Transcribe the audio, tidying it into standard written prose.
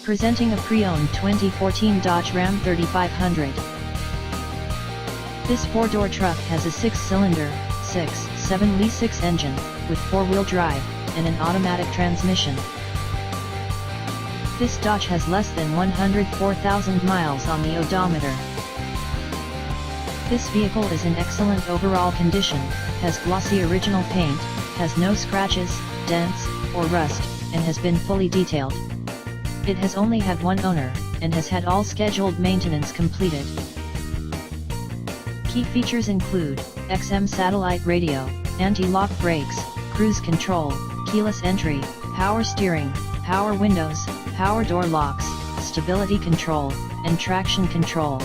Presenting a pre-owned 2014 Dodge Ram 3500. This 4-door truck has a 6-cylinder, 6.7 engine, with 4-wheel drive, and an automatic transmission. This Dodge has less than 104,000 miles on the odometer. This vehicle is in excellent overall condition, has glossy original paint, has no scratches, dents, or rust, and has been fully detailed. It has only had one owner, and has had all scheduled maintenance completed. Key features include XM satellite radio, anti-lock brakes, cruise control, keyless entry, power steering, power windows, power door locks, stability control, and traction control.